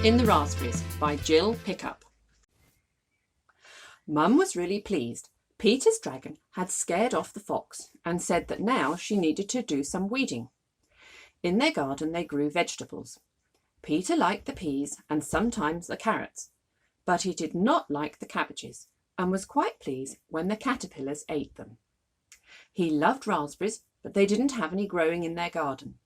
in the Raspberries by Jill Pickup. Mum was really pleased. Peter's dragon had scared off the fox and said that now she needed to do some weeding. In their garden they grew vegetables. Peter liked the peas and sometimes the carrots, but he did not like the cabbages and was quite pleased when the caterpillars ate them. He loved raspberries, but they didn't have any growing in their garden.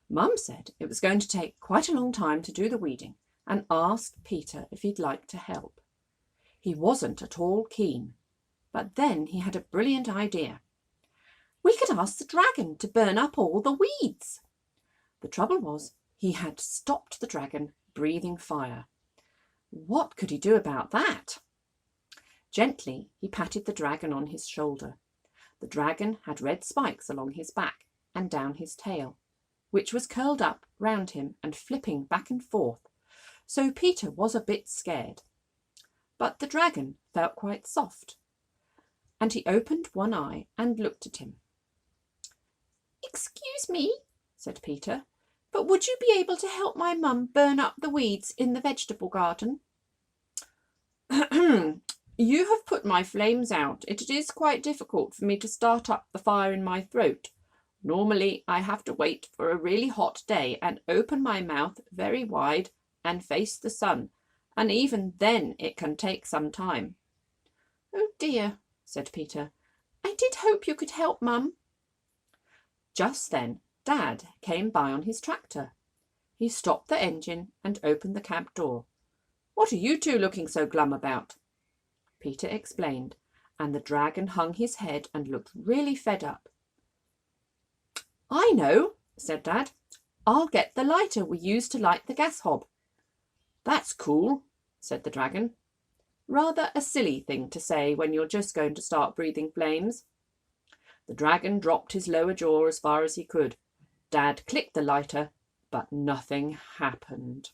Mum said it was going to take quite a long time to do the weeding and asked Peter if he'd like to help. He wasn't at all keen, but then he had a brilliant idea. We could ask the dragon to burn up all the weeds. The trouble was he had stopped the dragon breathing fire. What could he do about that? Gently he patted the dragon on his shoulder. The dragon had red spikes along his back and down his tail, which was curled up round him and flipping back and forth, so Peter was a bit scared. But the dragon felt quite soft, and he opened one eye and looked at him. "Excuse me," said Peter, "but would you be able to help my mum burn up the weeds in the vegetable garden?" "You have put my flames out. It is quite difficult for me to start up the fire in my throat. Normally I have to wait for a really hot day and open my mouth very wide and face the sun, and even then it can take some time." "Oh dear," said Peter. "I did hope you could help, Mum." Just then Dad came by on his tractor. He stopped the engine and opened the cab door. "What are you two looking so glum about?" Peter explained, and the dragon hung his head and looked really fed up. "I know," said Dad. "I'll get the lighter we used to light the gas hob." "That's cool," said the dragon. "Rather a silly thing to say when you're just going to start breathing flames." The dragon dropped his lower jaw as far as he could. Dad clicked the lighter, but nothing happened.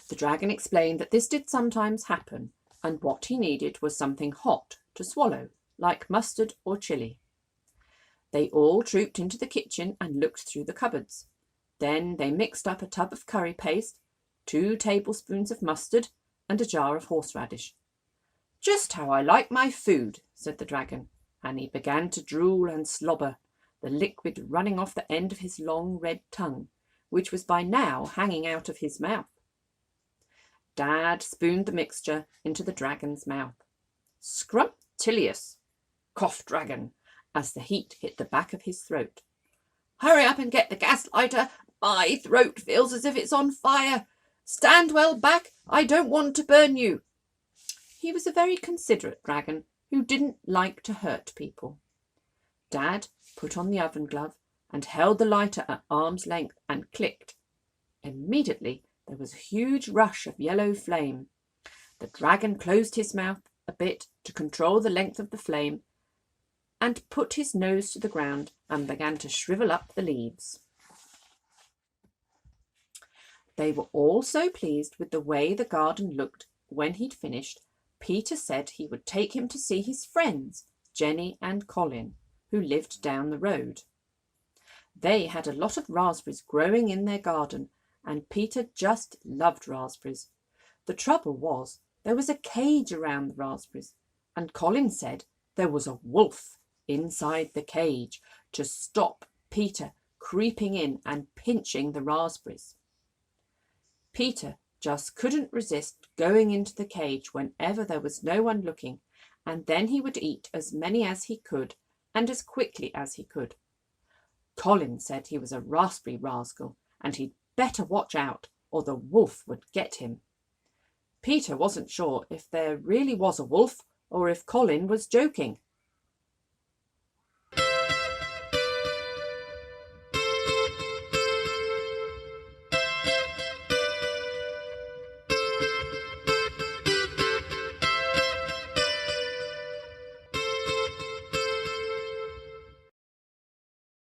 The dragon explained that this did sometimes happen, and what he needed was something hot to swallow, like mustard or chilli. They all trooped into the kitchen and looked through the cupboards. Then they mixed up a tub of curry paste, 2 tablespoons of mustard, and a jar of horseradish. "Just how I like my food," said the dragon, and he began to drool and slobber, the liquid running off the end of his long red tongue, which was by now hanging out of his mouth. Dad spooned the mixture into the dragon's mouth. "Scrumptious," coughed Dragon, as the heat hit the back of his throat. "Hurry up and get the gas lighter. My throat feels as if it's on fire. Stand well back. I don't want to burn you." He was a very considerate dragon who didn't like to hurt people. Dad put on the oven glove and held the lighter at arm's length and clicked. Immediately there was a huge rush of yellow flame. The dragon closed his mouth a bit to control the length of the flame and put his nose to the ground and began to shrivel up the leaves. They were all so pleased with the way the garden looked when he'd finished, Peter said he would take him to see his friends, Jenny and Colin, who lived down the road. They had a lot of raspberries growing in their garden, and Peter just loved raspberries. The trouble was there was a cage around the raspberries, and Colin said there was a wolf inside the cage to stop Peter creeping in and pinching the raspberries. Peter just couldn't resist going into the cage whenever there was no one looking, and then he would eat as many as he could and as quickly as he could. Colin said he was a raspberry rascal and he'd better watch out or the wolf would get him. Peter wasn't sure if there really was a wolf or if Colin was joking.